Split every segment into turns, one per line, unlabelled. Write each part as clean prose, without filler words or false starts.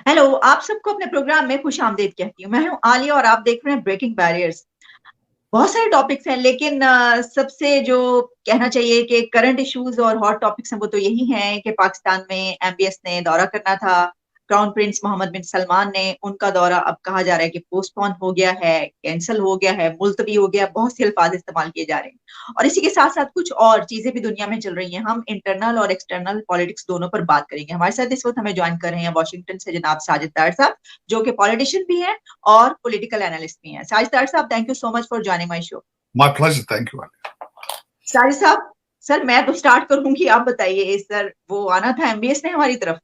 Hello, आप सबको अपने प्रोग्राम में खुश-आमदीद कहती हूँ। मैं हूँ आलिया और आप देख रहे हैं ब्रेकिंग बैरियर्स। बहुत सारे टॉपिक्स हैं लेकिन सबसे जो कहना चाहिए कि करंट इश्यूज़ और हॉट टॉपिक्स हैं वो तो यही हैं कि पाकिस्तान में एमबीएस ने दौरा करना था। क्राउन प्रिंस मोहम्मद बिन सलमान ने उनका दौरा अब कहा जा रहा है कि पोस्टपोन हो गया है, कैंसल हो गया है, मुलतवी हो गया, बहुत से अल्फाज इस्तेमाल किए जा रहे हैं। और इसी के साथ-साथ कुछ और चीज़ें भी दुनिया में चल रही हैं। हम इंटरनल और एक्सटर्नल पॉलिटिक्स दोनों पर बात करेंगे। हमारे साथ इस वक़्त हमें जॉइन कर रहे हैं वाशिंगटन से जनाब साजिद तार साहब, जो कि पॉलिटिशियन भी हैं और पॉलिटिकल एनालिस्ट भी हैं। साजिद तार साहब, thank you so much for joining my show.
My pleasure, thank you.
Sajid साहब, सर मैं तो स्टार्ट करूँगी, आप बताइए। सर वो आना था एमबीएस ने हमारी तरफ,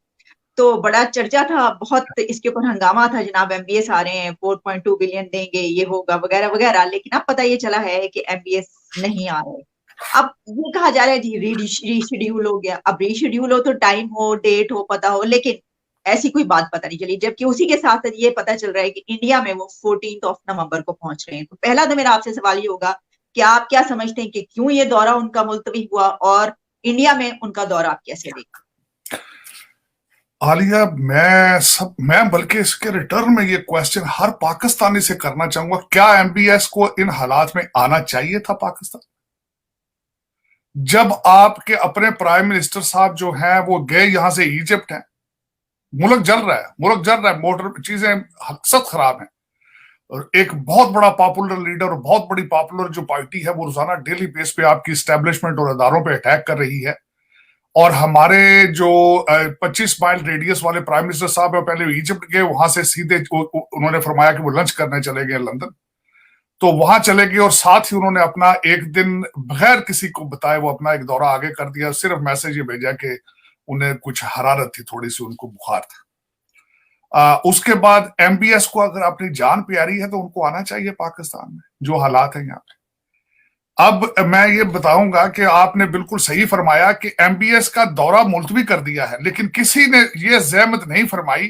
तो बड़ा चर्चा था, बहुत इसके ऊपर हंगामा था, जनाब एमबीएस आ रहे हैं, 4.2 बिलियन देंगे, ये होगा वगैरह वगैरह। लेकिन अब पता ये चला है कि एमबीएस नहीं आ रहे। अब ये कहा जा रहा है जी रीशेड्यूल हो गया। अब रीशेड्यूल हो तो टाइम हो, डेट हो, पता हो, लेकिन ऐसी कोई बात पता नहीं चली। जबकि उसी के साथ ये पता चल रहा है कि इंडिया में वो 14 नवंबर को पहुंच रहे हैं। तो पहला तो मेरा आपसे सवाल ये होगा कि आप क्या समझते हैं कि क्यों ये दौरा उनका मुलतवी हुआ, और इंडिया में उनका दौरा आप कैसे देखते
आलिया, मैं बल्कि इसके रिटर्न में ये क्वेश्चन हर पाकिस्तानी से करना चाहूंगा, क्या एमबीएस को इन हालात में आना चाहिए था पाकिस्तान? जब आपके अपने प्राइम मिनिस्टर साहब जो हैं वो गए यहां से इजिप्ट हैं, मुल्क जल रहा है, मोटर चीजें सख्त खराब हैं, और एक बहुत बड़ा पॉपुलर लीडर और बहुत बड़ी पॉपुलर जो पार्टी है वो रोजाना डेली बेस पे आपकी स्टैब्लिशमेंट और अदारों पे अटैक कर रही है। और हमारे जो 25 माइल रेडियस वाले प्राइम मिनिस्टर साहब है, पहले इजिप्ट गए, वहां से सीधे उन्होंने फरमाया कि वो लंच करने चले गए लंदन, तो वहां चले गए और साथ ही उन्होंने अपना एक दिन बगैर किसी को बताए वो अपना एक दौरा आगे कर दिया। सिर्फ मैसेज ये भेजा कि उन्हें कुछ हरारत थी, थोड़ी सी उनको बुखार था। उसके बाद एमबीएस को अगर अपनी जान प्यारी है तो उनको आना चाहिए पाकिस्तान में, जो हालात है यहाँ पे। अब मैं ये बताऊंगा कि आपने बिल्कुल सही फरमाया कि एमबीएस का दौरा मुलतवी कर दिया है, लेकिन किसी ने ये जहमत नहीं फरमाई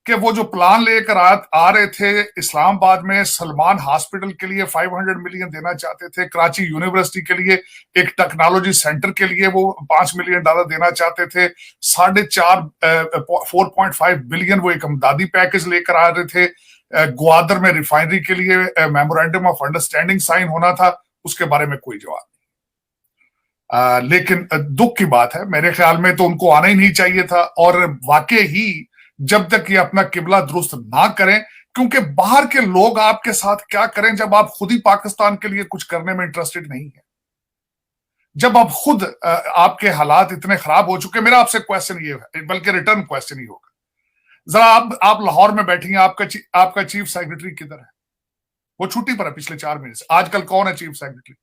कि वो जो प्लान लेकर आ रहे थे इस्लामाबाद में सलमान हॉस्पिटल के लिए 500 मिलियन देना चाहते थे, कराची यूनिवर्सिटी के लिए एक टेक्नोलॉजी सेंटर के लिए वो $5 मिलियन देना चाहते थे, 4.5 बिलियन वो एक अमदादी पैकेज लेकर आ रहे थे, ग्वादर में रिफाइनरी के लिए मेमोरेंडम ऑफ अंडरस्टैंडिंग साइन होना था, उसके बारे में कोई जवाब नहीं। लेकिन दुख की बात है, मेरे ख्याल में तो उनको आना ही नहीं चाहिए था। और वाकई ही जब तक ये अपना किबला दुरुस्त ना करें, क्योंकि बाहर के लोग आपके साथ क्या करें जब आप खुद ही पाकिस्तान के लिए कुछ करने में इंटरेस्टेड नहीं है, जब आप खुद आपके हालात इतने खराब हो चुके। मेरा आपसे क्वेश्चन ये है, बल्कि रिटर्न क्वेश्चन ही होगा, जरा आप लाहौर में बैठी हैं, आपका चीफ सेक्रेटरी किधर है? वो छुट्टी पर है पिछले 4 महीने से। आजकल कौन है चीफ सेक्रेटरी?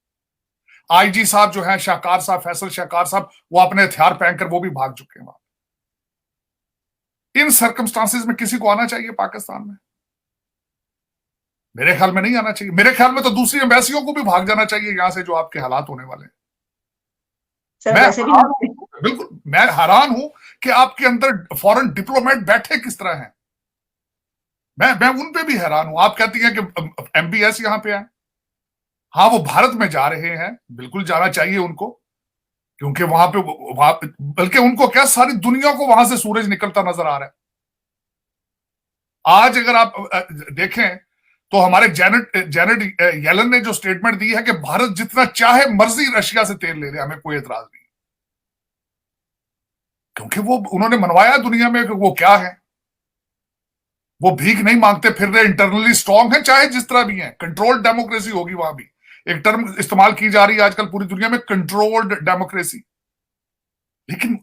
आईजी साहब जो है शाहकार साहब, फैसल शाहकार साहब, वो अपने हथियार पहनकर वो भी भाग चुके हैं वहां। इन सर्कमस्टांसिस में किसी को आना चाहिए पाकिस्तान में? मेरे ख्याल में नहीं आना चाहिए। मेरे ख्याल में तो दूसरी एम्बेसियों को भी भाग जाना चाहिए यहां से, जो आपके हालात होने वाले हैं।
सर?
मैं
वैसे भी
बिल्कुल मैं हैरान हूं कि आपके अंदर फॉरेन डिप्लोमेट बैठे किस तरह हैं। मैं उन पे भी हैरान हूं। आप कहती हैं कि एमबीएस यहां पे है। हाँ, वो भारत में जा रहे हैं, बिल्कुल जाना चाहिए उनको, क्योंकि वहां पे बल्कि उनको क्या, सारी दुनिया को वहां से सूरज निकलता नजर आ रहा है। आज अगर आप देखें तो हमारे जेनेट येलन ने जो स्टेटमेंट दी है कि भारत जितना चाहे मर्जी रशिया से तेल ले ले, हमें कोई एतराज नहीं, क्योंकि वो उन्होंने मनवाया दुनिया में कि वो क्या है, वो भीख नहीं मांगते फिर रहे, इंटरनली स्ट्रांग है, चाहे जिस तरह भी है। कंट्रोल्ड डेमोक्रेसी होगी वहां भी, एक टर्म इस्तेमाल की जा रही है आजकल पूरी दुनिया में, कंट्रोल्ड डेमोक्रेसी। लेकिन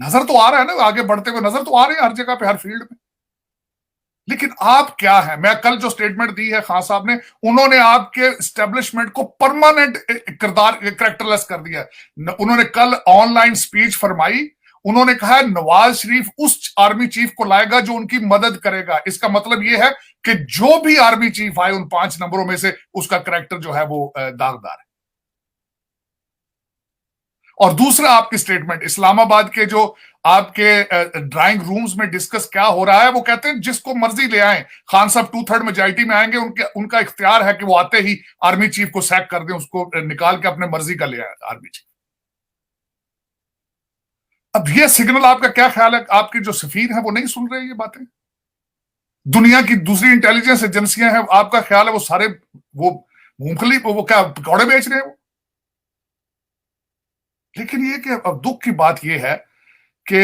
नजर तो आ रहा है ना, आगे बढ़ते हुए नजर तो आ रहे हैं हर जगह पे, हर फील्ड में। लेकिन आप क्या है, मैं कल जो स्टेटमेंट दी है खान साहब ने, उन्होंने आपके स्टैब्लिशमेंट को परमानेंट कैरेक्टरलेस कर दिया। उन्होंने कल ऑनलाइन स्पीच फरमाई, उन्होंने कहा नवाज शरीफ उस आर्मी चीफ को लाएगा जो उनकी मदद करेगा। इसका मतलब यह है कि जो भी आर्मी चीफ आए उन 5 नंबरों में से, उसका कैरेक्टर जो है वो दागदार है। और दूसरा आपकी स्टेटमेंट, इस्लामाबाद के जो आपके ड्राइंग रूम्स में डिस्कस क्या हो रहा है, वो कहते हैं जिसको मर्जी ले आए, खान साहब 2/3 मेजॉरिटी में आएंगे, उनका इख्तियार है कि वो आते ही आर्मी चीफ को सैक कर दें, उसको निकाल के अपने मर्जी का ले आए आर्मी चीफ। अब ये सिग्नल आपका क्या ख्याल है? आपके जो सफीर है वो नहीं सुन रहे ये बातें? दुनिया की दूसरी इंटेलिजेंस एजेंसियां हैं, आपका ख्याल है वो सारे वो मूंगफली वो क्या पकौड़े बेच रहे हैं वो? लेकिन ये कि अब दुख की बात ये है कि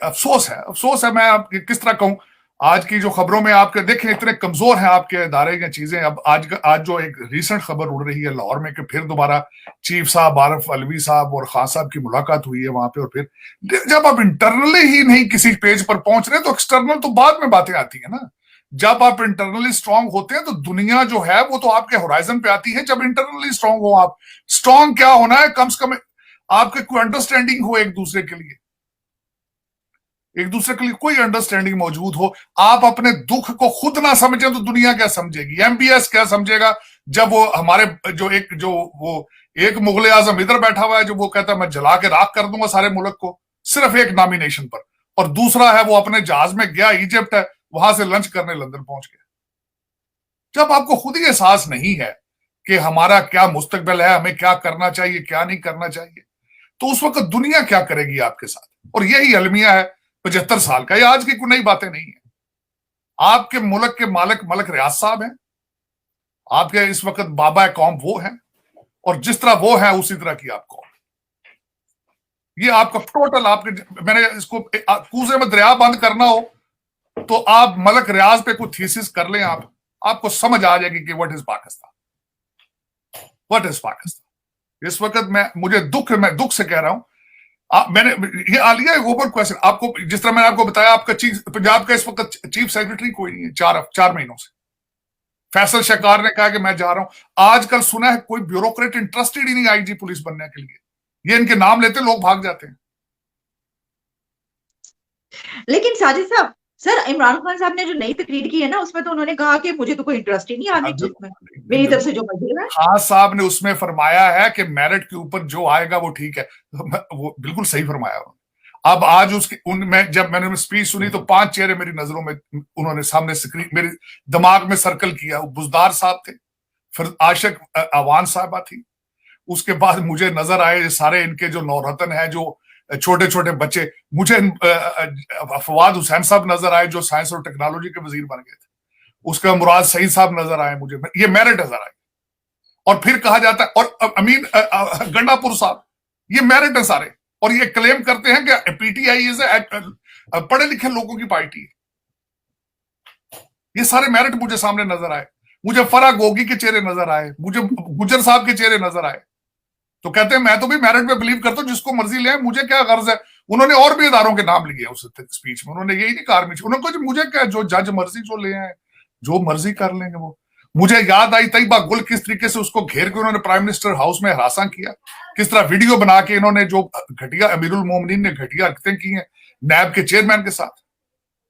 अफसोस है, मैं आप किस तरह कहूं, आज की जो खबरों में आपके देखें इतने कमजोर हैं आपके इदारे या चीजें। अब आज जो एक रीसेंट खबर उड़ रही है लाहौर में कि फिर दोबारा चीफ साहब आरिफ अलवी साहब और खान साहब की मुलाकात हुई है वहां पे, और फिर जब आप इंटरनली ही नहीं किसी पेज पर पहुंच रहे तो एक्सटर्नल तो बाद में बातें आती है ना। जब आप इंटरनली स्ट्रांग होते हैं तो दुनिया जो है वो तो आपके होराइजन पे आती है। जब इंटरनली स्ट्रांग हो आप, स्ट्रांग क्या होना है, कम से कम आपके कोई अंडरस्टैंडिंग हो एक दूसरे के लिए, एक दूसरे के लिए कोई अंडरस्टैंडिंग मौजूद हो। आप अपने दुख को खुद ना समझें तो दुनिया क्या समझेगी, एमबीएस क्या समझेगा? जब वो हमारे वो एक मुगल आजम इधर बैठा हुआ है जो वो कहता है मैं जला के राख कर दूंगा सारे मुल्क को सिर्फ एक नॉमिनेशन पर, और दूसरा है वो अपने जहाज में गया, इजिप्ट है, वहां से लंच करने लंदन पहुंच गया। जब आपको खुद ही एहसास नहीं है कि हमारा क्या मुस्तकबिल है, हमें क्या करना चाहिए क्या नहीं करना चाहिए, तो उस वक्त दुनिया क्या करेगी आपके साथ? और यही अलमिया है 75 साल का। ये आज की कोई नई बातें नहीं है। आपके मुल्क के मालिक मलिक रियाज साहब हैं, आपके इस वक्त बाबा कौम वो हैं, और जिस तरह वो है उसी तरह की आप कौम। ये आपका टोटल आपके, मैंने इसको कूजे में दरिया बंद करना हो तो आप मलिक रियाज पे कोई थीसिस कर लें, आपको समझ आ जाएगी कि what is Pakistan, what is Pakistan. इस वक्त मैं दुख से कह रहा हूं। मैंने ये आलिया ओवर क्वेश्चन आपको, जिस तरह मैंने आपको बताया, आपका पंजाब का इस वक्त चीफ सेक्रेटरी कोई नहीं है 4 महीनों से। फैसल शकार ने कहा कि मैं जा रहा हूं। आजकल सुना है कोई ब्यूरोक्रेट इंटरेस्टेड ही नहीं आईजी पुलिस बनने के लिए। ये इनके नाम लेते लोग भाग जाते हैं।
लेकिन साजिद साहब, सर इमरान खान साहब ने जो नई तकरीर की है ना, उसमें तो उन्होंने कहा कि मुझे तो कोई इंटरेस्ट ही नहीं आर्मी चीफ में, मेरी तरफ से जो मर्जी है।
खान साहब ने उसमें फरमाया है कि मेरिट के ऊपर जो आएगा वो ठीक है, वो बिल्कुल सही फरमाया। अब आज जब मैंने स्पीच सुनी तो 5 चेहरे मेरी नजरों में, उन्होंने सामने स्क्रीन मेरे दिमाग में सर्कल किया। बुजदार साहब थे, फिर आशिक अवान साहबा थी, उसके बाद मुझे नजर आए सारे इनके जो नौरतन है, जो छोटे छोटे बच्चे, मुझे फवाद हुसैन साहब नजर आए जो साइंस और टेक्नोलॉजी के वजीर बन गए थे, उसका मुराद सईद साहब नजर आए मुझे, ये मेरिट नजर आई। और फिर कहा जाता है, और अमीन गंडापुर साहब, ये मेरिट है सारे, और ये क्लेम करते हैं कि पीटीआई इज पढ़े लिखे लोगों की पार्टी है। ये सारे मेरिट मुझे सामने नजर आए। मुझे फरा गोगी के चेहरे नजर आए, मुझे गुजर साहब के चेहरे नजर आए। तो कहते हैं मैं तो भी मेरिट में बिलीव करता हूं, जिसको मर्जी ले, मुझे क्या गर्ज है। उन्होंने और भी इदारों के नाम लिए उस स्पीच में, उन्होंने यही नहीं कहा आर्मी, उन्होंने कहा मुझे क्या, जो जज मर्जी जो ले आए जो मर्जी कर लेंगे वो। मुझे याद आई तैयबा गुल, किस तरीके से उसको घेर के उन्होंने प्राइम मिनिस्टर हाउस में हरासा किया, किस तरह वीडियो बना के इन्होंने जो घटिया, अमीरुल मोमिनीन ने घटिया हरकतें की हैं नैब के चेयरमैन के साथ।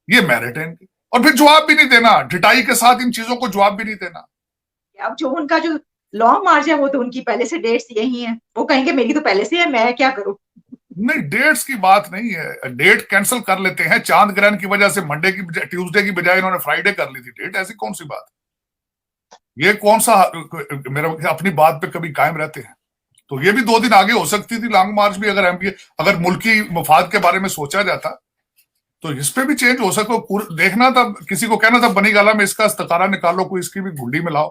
ये मेरिट है इनकी। और फिर जवाब भी नहीं देना, ढिटाई के साथ इन चीजों को जवाब भी नहीं देना।
अब जो उनका जो लॉन्ग मार्च है वो तो उनकी पहले से डेट्स यही है, वो कहेंगे मेरी तो पहले से है, मैं क्या करूं।
नहीं, डेट्स की बात नहीं है, डेट कैंसिल कर लेते हैं। चांद ग्रहण की वजह से मंडे की ट्यूसडे की बजाय इन्होंने फ्राइडे कर ली थी डेट, ऐसी कौन सी बात? ये कौन सा, मेरा अपनी बात पे कभी कायम रहते हैं। तो ये भी 2 दिन आगे हो सकती थी लॉन्ग मार्च भी, अगर मुल्की मफाद के बारे में सोचा जाता तो इस पे भी चेंज हो सको। देखना था, किसी को कहना था बनी गाला में इसका इस्तिखारा निकालो, कोई इसकी भी गुंडी में लाओ,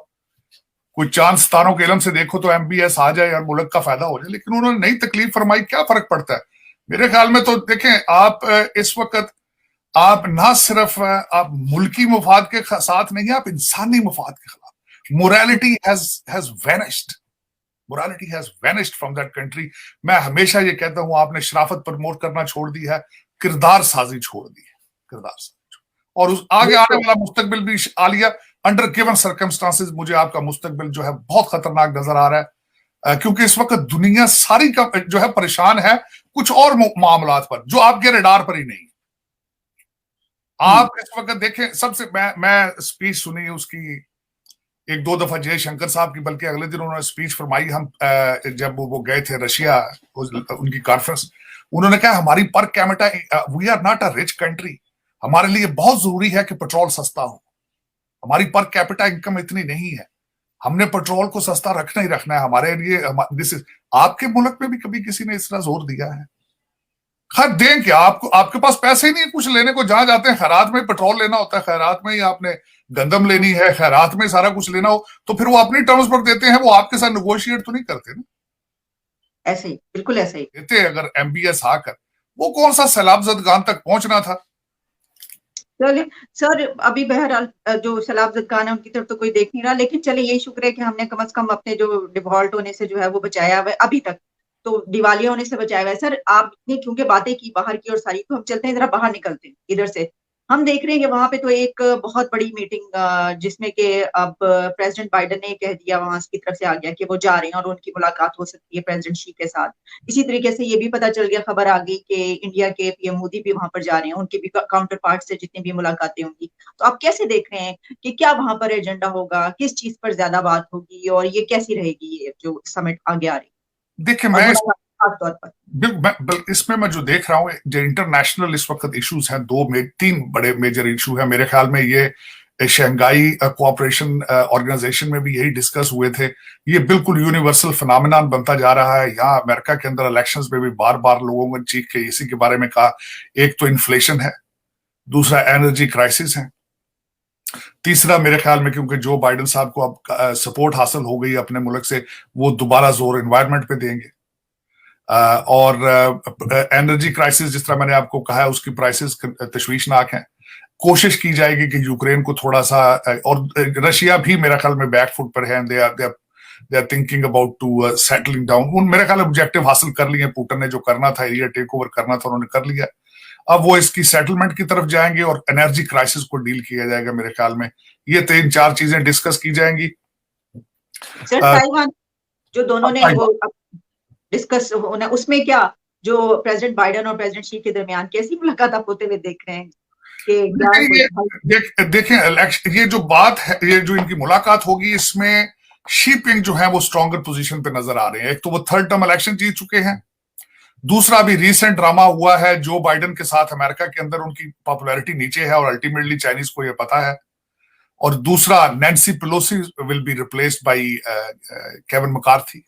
कोई चांद सितारों के इलम से देखो तो एमबीएस आ जाए और मुल्क का फायदा हो जाए। लेकिन उन्होंने नई तकलीफ फरमाई, क्या फर्क पड़ता है? मेरे ख्याल में तो देखें, आप इस वक्त आप ना सिर्फ आप मुल्की मफाद के साथ नहीं, आप इंसानी मफाद के खिलाफ। Morality has vanished, morality has vanished from that country. मैं हमेशा ये कहता हूं, आपने शराफत प्रमोट करना छोड़ दी है, किरदार साजी छोड़ दी है, किरदार साजी। और उस आगे आने वाला मुस्तकबिल भी आलिया, अंडर गिवन सर्कमस्टांसेस मुझे आपका मुस्तकबिल जो है बहुत खतरनाक नजर आ रहा है, क्योंकि इस वक्त दुनिया सारी का जो है परेशान है कुछ और मामलात पर, जो आपके रडार पर ही नहीं। आप इस वक्त देखें, सबसे मैं स्पीच सुनी उसकी 1-2 दफा जयशंकर साहब की, बल्कि अगले दिन उन्होंने स्पीच फरमाई। हम जब वो गए थे रशिया, उनकी कॉन्फ्रेंस, उन्होंने कहा हमारी per capita, we are not a rich country, हमारे लिए बहुत जरूरी है कि पेट्रोल सस्ता हो। हमारी पर कैपिटा इनकम इतनी नहीं है, हमने पेट्रोल को सस्ता रखना ही रखना है हमारे लिए। आपके मुल्क में भी कभी किसी ने इस तरह जोर दिया है? खैर दें क्या, आपको आपके पास पैसे ही नहीं है कुछ लेने को, जहां जाते हैं खैरात में पेट्रोल लेना होता है, खैरात में ही आपने गंदम लेनी है, खैरात में सारा कुछ लेना हो, तो फिर वो अपनी टर्म्स पर देते हैं, वो आपके साथ नेगोशिएट तो नहीं करते ना।
ऐसे ही, बिल्कुल ऐसे ही।
देते अगर एमबीएस आकर, वो कौन सा सैलाब जदगान तक पहुंचना था।
चलिए सर, अभी बहरहाल जो सैलाब जदगान है उनकी तरफ तो कोई देख नहीं रहा, लेकिन चलिए यही शुक्र है कि हमने कम से कम अपने जो डिफॉल्ट होने से जो है वो बचाया हुआ है अभी तक, तो दिवालिया होने से बचाया हुआ है। सर आपने क्योंकि बातें की बाहर की और सारी, तो हम चलते हैं जरा बाहर, निकलते हैं इधर से। हम देख रहे हैं कि वहां पे तो एक बहुत बड़ी मीटिंग जिसमें कि अब प्रेसिडेंट बाइडेन ने कह दिया, वहां की तरफ से आ गया कि वो जा रहे हैं और उनकी मुलाकात हो सकती है प्रेसिडेंट शी के साथ। इसी तरीके से ये भी पता चल गया, खबर आ गई कि इंडिया के पीएम मोदी भी वहां पर जा रहे हैं, उनके भी काउंटर पार्ट से जितनी भी मुलाकातें होंगी। तो आप कैसे देख रहे हैं कि क्या वहां पर एजेंडा होगा, किस चीज पर ज्यादा बात होगी, और ये कैसी रहेगी ये जो समिट आगे आ रही
देखिए
और
मैं
मुलाकात खास तौर पर।
इसमें मैं जो देख रहा हूँ, जो इंटरनेशनल इस वक्त इश्यूज हैं, तीन बड़े मेजर इशू हैं मेरे ख्याल में। ये शंघाई कोऑपरेशन ऑर्गेनाइजेशन में भी यही डिस्कस हुए थे। ये बिल्कुल यूनिवर्सल फिनोमेनन बनता जा रहा है। यहाँ अमेरिका के अंदर इलेक्शंस में भी बार बार लोगों ने चीख के इसी के बारे में कहा। एक तो इन्फ्लेशन है, दूसरा एनर्जी क्राइसिस है, तीसरा मेरे ख्याल में क्योंकि जो बाइडेन साहब को अब सपोर्ट हासिल हो गई अपने मुल्क से, वो दोबारा जोर एनवायरमेंट पे देंगे। और एनर्जी क्राइसिस जिस तरह मैंने आपको कहा है, उसकी प्राइसेस तशवीशनाक हैं। कोशिश की जाएगी कि यूक्रेन को थोड़ा सा, और रशिया भी मेरा ख्याल में बैकफुट पर है, they are thinking about to settling down. उन मेरे ख्याल ऑब्जेक्टिव हासिल कर लिए पुतिन ने, जो करना था, एरिया टेक ओवर करना था, उन्होंने कर लिया। अब वो इसकी सेटलमेंट की तरफ जाएंगे और एनर्जी क्राइसिस को डील किया जाएगा मेरे ख्याल में। ये 3-4 चीजें डिस्कस की जाएंगी।
सर ताइवान जो दोनों ने वो डिस्कस होना, उसमें क्या जो प्रेसिडेंट बाइडेन और प्रेसिडेंट शी के दरमियान कैसी मुलाकात आप होते हुए देख रहे हैं कि क्या कोई
देखें ये जो बात है, ये जो इनकी मुलाकात होगी, इसमें शी पिंग जो है वो स्ट्रॉन्गर पोजीशन पे नजर आ रहे हैं। एक तो वो थर्ड टर्म इलेक्शन जीत चुके हैं, दूसरा भी रीसेंट ड्रामा हुआ है जो बाइडेन के साथ अमेरिका के अंदर उनकी पॉपुलैरिटी नीचे है और अल्टीमेटली चाइनीज को ये पता है। और दूसरा, Nancy Pelosi will be replaced by Kevin McCarthy.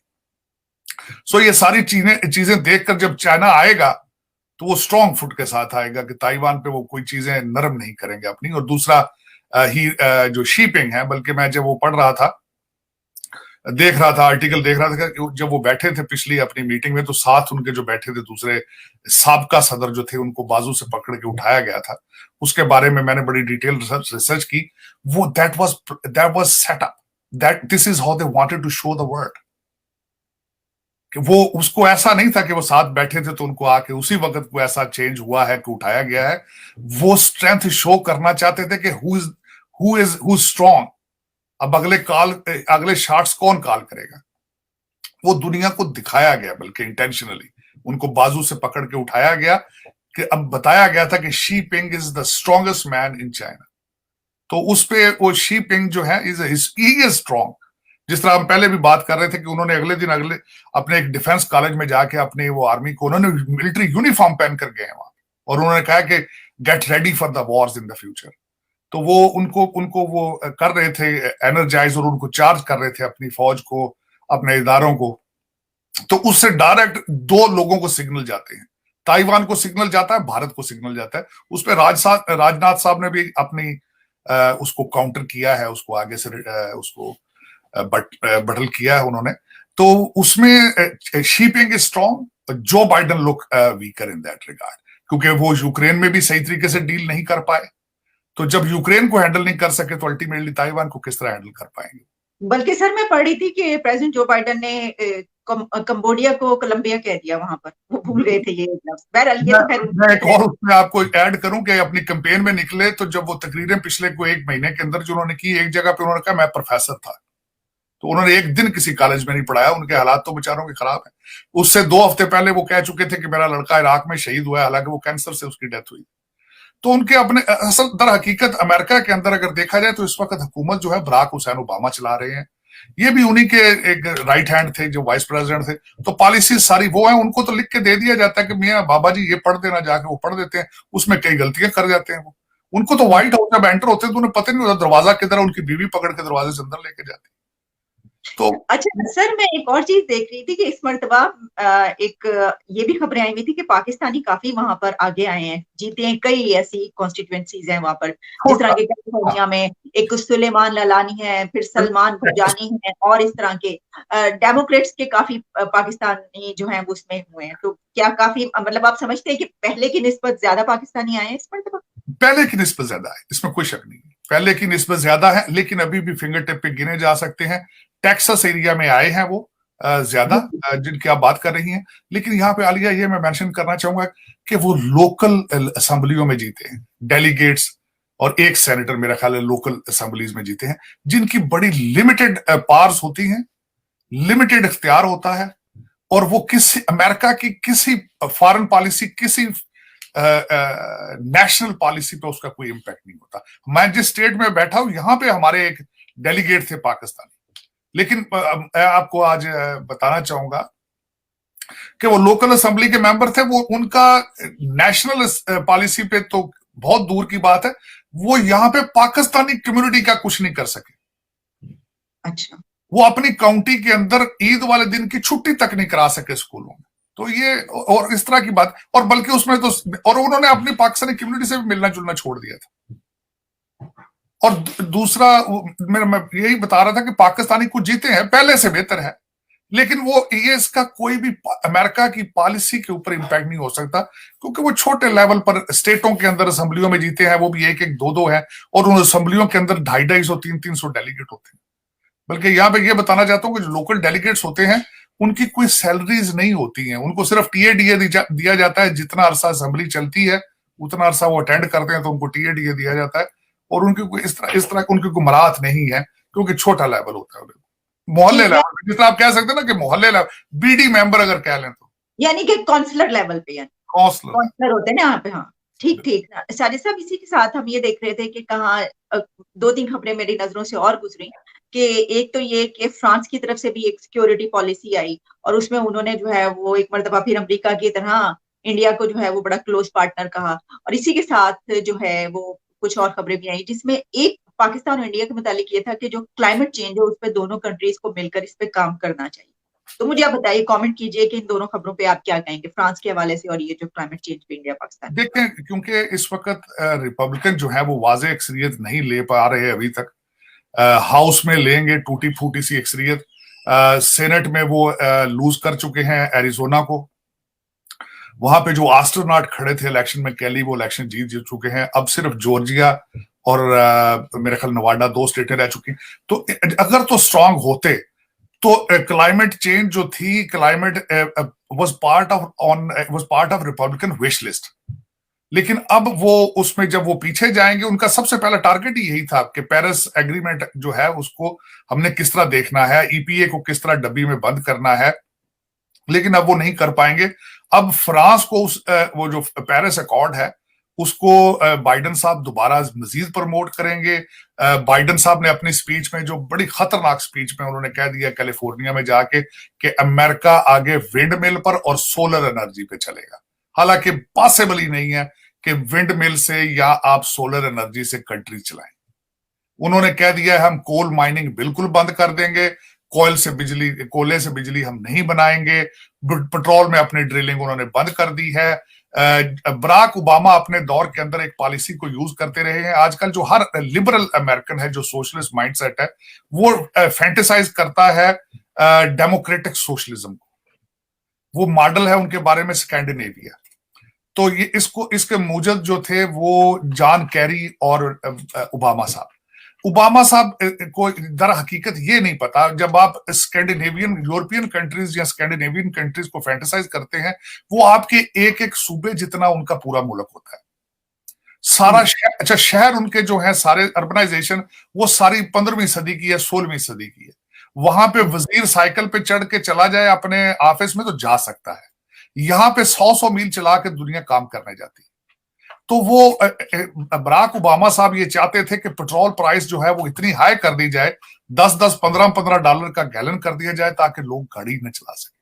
So ये सारी चीजें देखकर जब चाइना आएगा तो वो स्ट्रॉन्ग फुट के साथ आएगा कि ताइवान पे वो कोई चीजें नरम नहीं करेंगे अपनी। और दूसरा जो शीपिंग है, बल्कि मैं जब वो पढ़ रहा था, देख रहा था, आर्टिकल देख रहा था कि जब वो बैठे थे पिछली अपनी मीटिंग में, तो साथ उनके जो बैठे थे दूसरे साबका सदर जो थे, उनको बाजू से पकड़ के उठाया गया था। उसके बारे में मैंने बड़ी डिटेल रिसर्च की। वो that was setup, that this is how they wanted to show the world कि वो, उसको ऐसा नहीं था कि वो साथ बैठे थे तो उनको आके उसी वक्त को ऐसा चेंज हुआ है कि उठाया गया है। वो स्ट्रेंथ शो करना चाहते थे कि हु इज स्ट्रॉन्ग। अब अगले शॉट्स कौन कॉल करेगा, वो दुनिया को दिखाया गया, बल्कि इंटेंशनली उनको बाजू से पकड़ के उठाया गया कि अब बताया गया था कि she ping is the strongest man in China. तो उस पे वो शी पिंग जो है ही इज स्ट्रॉन्ग। जिस तरह हम पहले भी बात कर रहे थे कि उन्होंने अगले अपने एक डिफेंस कॉलेज में जाके अपने वो आर्मी को, उन्होंने मिलिट्री यूनिफॉर्म पहन कर गए हैं वहां, और उन्होंने कहा कि get ready for the Wars in the future. तो वो उनको वो कर रहे थे एनर्जाइज, और उनको चार्ज कर रहे थे अपनी फौज को, अपने इदारों को। तो उससे डायरेक्ट दो लोगों को सिग्नल जाते हैं, ताइवान को सिग्नल जाता है, भारत को सिग्नल जाता है। उस पर राजनाथ साहब ने भी अपनी उसको काउंटर किया है, उसको आगे से उसको बटल किया है उन्होंने। तो उसमें शीपिंग इज स्ट्रॉन्ग, जो Biden look weaker in that regard, क्योंकि वो यूक्रेन में भी सही तरीके से डील नहीं कर पाए। तो जब यूक्रेन को हैंडल नहीं कर सके तो अल्टीमेटली ताइवान को किस तरह हैंडल कर पाएंगे।
बल्कि सर मैं पढ़ रही थी कि प्रेसिडेंट जो बाइडेन ने कंबोडिया को कोलंबिया कह दिया वहां पर, वो भूल गए थे ये लफ्ज। बहरहाल ये तो खैर,
मैं एक और उसमें आपको ऐड करूं कि अपनी कैंपेन में निकले तो जब वो तकरीरें पिछले को एक महीने के अंदर जो उन्होंने की, एक जगह पे उन्होंने कहा मैं प्रोफेसर था, तो उन्होंने एक दिन किसी कॉलेज में नहीं पढ़ाया। उनके हालात तो बेचारों के खराब है। उससे 2 हफ्ते पहले वो कह चुके थे कि मेरा लड़का इराक में शहीद हुआ है, हालांकि वो कैंसर से उसकी डेथ हुई। तो उनके अपने असल दर हकीकत अमेरिका के अंदर अगर देखा जाए तो इस वक्त हुकूमत जो है बराक हुसैन ओबामा चला रहे हैं। ये भी उन्हीं के एक राइट हैंड थे जो वाइस प्रेसिडेंट थे। तो पॉलिसी सारी वो है, उनको तो लिख के दे दिया जाता है कि मियाँ बाबा जी ये पढ़ देना, जाके वो पढ़ देते हैं, उसमें कई गलतियां कर जाते हैं वो। उनको तो व्हाइट हाउस जब एंटर होते हैं तो उन्हें पता नहीं होता दरवाजा किधर है, उनकी बीवी पकड़ के दरवाजे से अंदर लेके जाती है। तो
अच्छा सर, मैं एक और चीज देख रही थी कि इस मर्तबा एक ये भी खबरें आई हुई थी कि पाकिस्तानी काफी वहां पर आगे आए हैं, जीते हैं, कई ऐसी कॉन्स्टिट्यूएंसीज हैं वहां पर, जिस तरह
छोटा
के कैलिफोर्निया में एक सुलेमान ललानी है, फिर सलमान भुजानी है, और इस तरह के डेमोक्रेट्स के काफी पाकिस्तानी जो हैं वो उसमें हुए हैं। तो क्या काफी मतलब आप समझते हैं कि पहले की निस्बत ज्यादा पाकिस्तानी आए हैं इस मर्तबा?
पहले की निस्बत ज्यादा है, इसमें कोई शक नहीं है, पहले की निस्बत ज्यादा है, लेकिन अभी भी फिंगर टिप पे गिने जा सकते हैं। टेक्सास एरिया में आए हैं वो ज्यादा, जिनकी आप बात कर रही हैं। लेकिन यहाँ पे आलिया, ये मैं मेंशन करना चाहूंगा कि वो लोकल असेंबलियों में जीते हैं डेलीगेट्स, और एक सेनेटर मेरा ख्याल है लोकल असेंबलीज में जीते हैं, जिनकी बड़ी लिमिटेड पावर्स होती हैं, लिमिटेड इख्तियार होता है, और वो किसी अमेरिका की किसी फॉरेन पॉलिसी, किसी नेशनल पॉलिसी पे उसका कोई इंपैक्ट नहीं होता। मैं जिस स्टेट में बैठा हूं, यहां पे हमारे एक डेलीगेट थे पाकिस्तानी, लेकिन मैं आपको आज बताना चाहूंगा कि वो लोकल असेंबली के मेंबर थे, वो उनका नेशनल पॉलिसी पे तो बहुत दूर की बात है, वो यहां पे पाकिस्तानी कम्युनिटी का कुछ नहीं कर सके।
अच्छा।
वो अपनी काउंटी के अंदर ईद वाले दिन की छुट्टी तक नहीं करा सके स्कूलों में। तो ये और इस तरह की बात, और बल्कि उसमें तो, और उन्होंने अपनी पाकिस्तानी कम्युनिटी से भी मिलना जुलना छोड़ दिया था। और दूसरा मैं यही बता रहा था कि पाकिस्तानी कुछ जीते हैं, पहले से बेहतर है, लेकिन वो ये इसका कोई भी अमेरिका की पॉलिसी के ऊपर इंपैक्ट नहीं हो सकता, क्योंकि वो छोटे लेवल पर स्टेटों के अंदर असेंबलियों में जीते हैं, वो भी एक एक दो दो है, और उन असेंबलियों के अंदर 250-250 300 डेलीगेट होते हैं। बल्कि यहाँ पे ये बताना चाहता हूँ कि जो लोकल डेलीगेट्स होते हैं, उनकी कोई सैलरीज नहीं होती हैं, उनको सिर्फ टीएडीए दिया जाता है। जितना अरसा असेंबली चलती है उतना अरसा वो अटेंड करते हैं, तो उनको टीएडीए दिया जाता है, और उनकी कोई इस तरह उनकी कोई मराहत नहीं है, क्योंकि छोटा लेवल होता है, मोहल्ले
ठीक है,
लेवल, जिस तरह आप कह सकते हैं ना कि मोहल्ले लेवल, बीडी मेंबर अगर कह लें तो,
यानी कि काउंसलर लेवल पे, यानी
काउंसलर।
काउंसलर होते हैं ना यहाँ पे। हाँ, ठीक ठीक। साजिद साहब, इसी के साथ हम ये देख रहे थे कि कहाँ दो तीन खबरें मेरी नजरों से और गुजरी, कि एक तो ये कि फ्रांस की तरफ से भी एक सिक्योरिटी पॉलिसी आई, और उसमें उन्होंने जो है वो एक मर्तबा फिर अमेरिका की तरह इंडिया को जो है वो बड़ा क्लोज पार्टनर कहा। और इसी के साथ जो है वो कुछ और खबरें भी आई, जिसमें एक पाकिस्तान और इंडिया के मुतालिक ये था कि जो क्लाइमेट चेंज है उस पर दोनों कंट्रीज को मिलकर इस पे काम करना चाहिए। तो मुझे आप बताइए, कमेंट कीजिए कि इन दोनों खबरों पे आप क्या कहेंगे, फ्रांस के हवाले से और ये जो क्लाइमेट चेंज पे इंडिया पाकिस्तान।
देखते हैं, क्योंकि इस वक्त रिपब्लिकन जो है वो वाजे अक्सरियत नहीं ले पा रहे अभी तक। हाउस में लेंगे टूटी फूटी सी अक्सरियत, सेनेट में वो लूज कर चुके हैं एरिजोना को। वहां पे जो एस्ट्रोनॉट खड़े थे इलेक्शन में, कैली, वो इलेक्शन जीत चुके हैं। अब सिर्फ जॉर्जिया और मेरे ख्याल नवाडा, 2 स्टेटें रह चुकी। तो अगर तो स्ट्रांग होते तो क्लाइमेट चेंज जो थी, climate was part of Republican wish list. लेकिन अब वो उसमें जब वो पीछे जाएंगे, उनका सबसे पहला टारगेट ही यही था कि पेरिस एग्रीमेंट जो है उसको हमने किस तरह देखना है, ईपीए को किस तरह डब्बी में बंद करना है। लेकिन अब वो नहीं कर पाएंगे। अब फ्रांस को वो जो पेरिस अकॉर्ड है उसको बाइडन साहब दोबारा मजीद प्रमोट करेंगे। बाइडन साहब ने अपनी स्पीच में, जो बड़ी खतरनाक स्पीच में उन्होंने कह दिया कैलिफोर्निया में जाके, कि अमेरिका आगे विंड मिल पर और सोलर एनर्जी पे चलेगा। हालांकि पॉसिबल ही नहीं है कि विंड मिल से या आप सोलर एनर्जी से कंट्री चलाएं। उन्होंने कह दिया है हम कोल माइनिंग बिल्कुल बंद कर देंगे, कोयले से बिजली हम नहीं बनाएंगे। पेट्रोल में अपनी ड्रिलिंग उन्होंने बंद कर दी है। बराक ओबामा अपने दौर के अंदर एक पॉलिसी को यूज करते रहे हैं। आजकल जो हर लिबरल अमेरिकन है, जो सोशलिस्ट माइंडसेट है, वो फैंटेसाइज करता है डेमोक्रेटिक सोशलिज्म को। वो मॉडल है उनके बारे में स्कैंडिनेविया। तो ये इसके मूजद जो थे वो जॉन कैरी और ओबामा साहब को दर हकीकत ये नहीं पता। जब आप स्कैंडिनेवियन यूरोपियन कंट्रीज या स्कैंडिनेवियन कंट्रीज को फैंटेसाइज करते हैं, वो आपके एक एक सूबे जितना उनका पूरा मुल्क होता है। सारा शहर, अच्छा शहर उनके जो है सारे अर्बनाइजेशन, वो सारी 15वीं सदी की है, 16वीं सदी की है। वहां पे वजीर साइकिल पे चढ़ के चला जाए अपने ऑफिस में तो जा सकता है। यहां पे 100-100 मील चला के दुनिया काम करने जाती है। तो वो बराक ओबामा साहब ये चाहते थे कि पेट्रोल प्राइस जो है वो इतनी हाई कर दी जाए, 10-10, $15-15 का गैलन कर दिया जाए, ताकि लोग गाड़ी न चला सके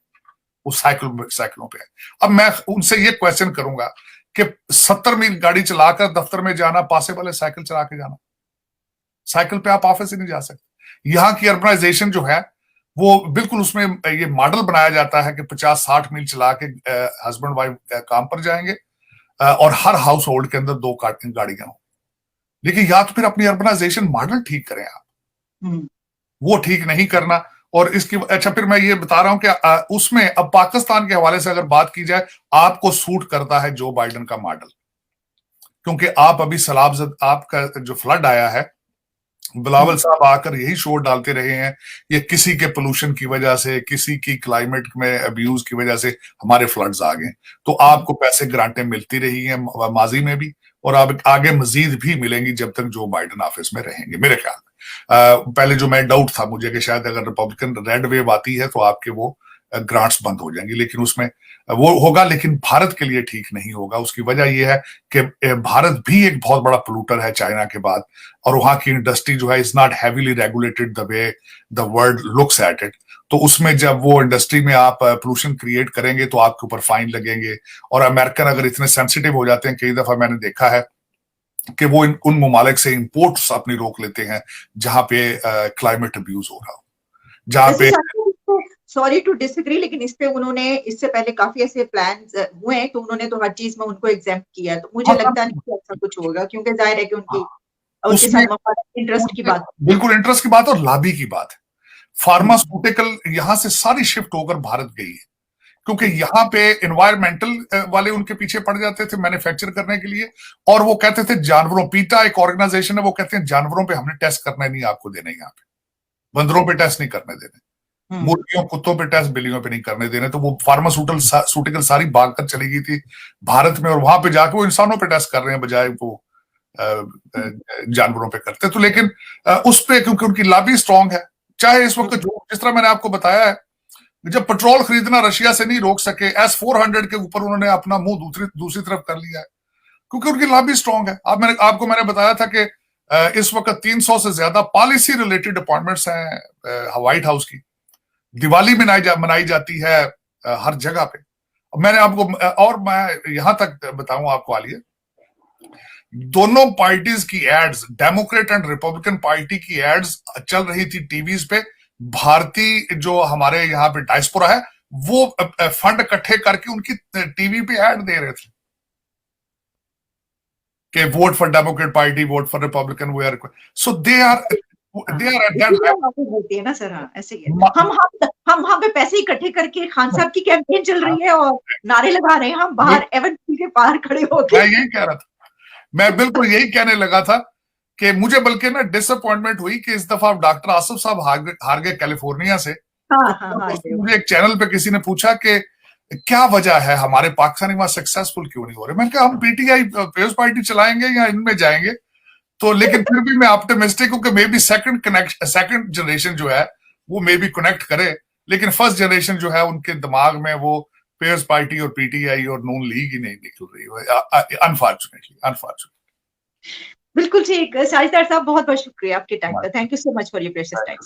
उस साइकिलों पे। अब मैं उनसे ये क्वेश्चन करूंगा कि 70 मील गाड़ी चलाकर दफ्तर में जाना पॉसिबल है? साइकिल चला के जाना? साइकिल पे आप ऑफिस ही नहीं जा सकते। यहाँ की अर्बनाइजेशन जो है वो बिल्कुल उसमें ये मॉडल बनाया जाता है कि 50-60 मील चला के हस्बैंड वाइफ काम पर जाएंगे और हर हाउस होल्ड के अंदर 2 गाड़ियां हो। लेकिन या तो फिर अपनी अर्बनाइजेशन मॉडल ठीक करें आप, वो ठीक नहीं करना। और इसकी अच्छा फिर मैं ये बता रहा हूं कि उसमें अब पाकिस्तान के हवाले से अगर बात की जाए, आपको सूट करता है जो बाइडेन का मॉडल, क्योंकि आप अभी सलाब आपका जो फ्लड आया है, बिलावल साहब आकर यही शोर डालते रहे हैं, ये किसी के पोल्यूशन की वजह से, किसी की क्लाइमेट में अब्यूज की वजह से हमारे फ्लड्स आ गए। तो आपको पैसे ग्रांटें मिलती रही हैं माजी में भी, और अब आगे मजीद भी मिलेंगी जब तक जो बाइडेन ऑफिस में रहेंगे मेरे ख्याल में। पहले जो मैं डाउट था मुझे कि शायद अगर रिपब्लिकन रेड वेव आती है तो आपके वो ग्रांट्स बंद हो जाएंगी, लेकिन उसमें वो होगा, लेकिन भारत के लिए ठीक नहीं होगा। उसकी वजह यह है कि भारत भी एक बहुत बड़ा पोल्यूटर है चाइना के बाद, और वहां की इंडस्ट्री जो है is not heavily regulated the way the world looks at it. तो उसमें जब वो इंडस्ट्री में आप पोल्यूशन क्रिएट करेंगे तो आपके ऊपर फाइन लगेंगे। और अमेरिकन अगर इतने सेंसिटिव हो जाते हैं, कई दफा मैंने देखा है कि वो उन ममालिक से इंपोर्ट्स अपनी रोक लेते हैं जहां पे क्लाइमेट अब्यूज हो रहा हो, जहां पे।
सॉरी टू डिसएग्री, लेकिन इस पे उन्होंने इससे पहले काफी ऐसे प्लान्स हुए हैं, तो उन्होंने तो हर चीज में उनको एग्जाम्प्ट किया है, तो मुझे लगता नहीं कि ऐसा कुछ होगा, क्योंकि जाहिर है कि उनके साथ इंटरेस्ट की बात,
बिल्कुल इंटरेस्ट की बात और लॉबी की बात है। फार्मास्यूटिकल यहां से सारी शिफ्ट होकर भारत गई है, क्योंकि यहाँ पे एनवायरमेंटल वाले उनके पीछे पड़ जाते थे मैन्युफैक्चर करने के लिए, और वो कहते थे जानवरों, पीटा एक ऑर्गेनाइजेशन है, वो कहते हैं जानवरों पे हमने टेस्ट करना नहीं आपको देने, यहाँ पे बंदरों पे टेस्ट नहीं करने देने, मुर्गियों कुत्तों पे टेस्ट बिल्लियों पे नहीं करने देने। तो वो फार्मास्यूटिकल सारी भाग कर चली गई थी भारत में, और वहां पे जाके वो इंसानों पे टेस्ट कर रहे हैं बजाय वो जानवरों पे करते। तो लेकिन उस पे क्योंकि उनकी लॉबी स्ट्रांग है, चाहे इस वक्त जिस तरह मैंने आपको बताया है, जब पेट्रोल खरीदना रशिया से नहीं रोक सके, S-400 के ऊपर उन्होंने अपना मुंह दूसरी तरफ कर लिया है, क्योंकि उनकी लॉबी स्ट्रांग है। आपको मैंने बताया था कि इस वक्त 300 से ज्यादा पॉलिसी रिलेटेड अपॉइंटमेंट्स हैं व्हाइट हाउस की। दिवाली मनाई जाती है हर जगह पे। मैंने आपको और मैं यहां तक बताऊं आपको, आलिए, दोनों पार्टीज की ads, Democrat and Republican party की एड्स चल रही थी टीवीज पे। भारतीय जो हमारे यहाँ पे डायस्पोरा है वो फंड इकट्ठे करके उनकी टीवी पे ऐड दे रहे थे कि vote for Democrat party, vote for Republican, we are, so they are
होती है ना सर। हाँ, ऐसे ही है। हम वहां पे पैसे इकट्ठे करके खान साहब की कैंपेन चल रही है और नारे लगा रहे हैं, हम बाहर एवेंसी के बाहर खड़े होकर।
मैं यही कह रहा था, मैं बिल्कुल यही कहने लगा था कि मुझे बल्कि ना डिसअपॉइंटमेंट हुई कि इस दफा डॉक्टर आसिफ साहब हार गए कैलिफोर्निया से। मुझे एक चैनल पे किसी ने पूछा कि क्या वजह है हमारे पाकिस्तानी वहां सक्सेसफुल क्यों नहीं हो रहे। मैंने कहा हम पीटीआई पीपल्स पार्टी चलाएंगे या इनमें जाएंगे। तो लेकिन फिर भी मैं ऑप्टिमिस्टिक हूं कि मे बी सेकंड जनरेशन जो है वो मे बी कनेक्ट करे, लेकिन फर्स्ट जनरेशन जो है उनके दिमाग में वो पीपल्स पार्टी और पीटीआई और नून लीग ही नहीं निकल रही, अनफॉर्चुनेटली।
बिल्कुल ठीक। साजिद साहब बहुत बहुत शुक्रिया आपके टाइम का। Thank you so much for your precious time.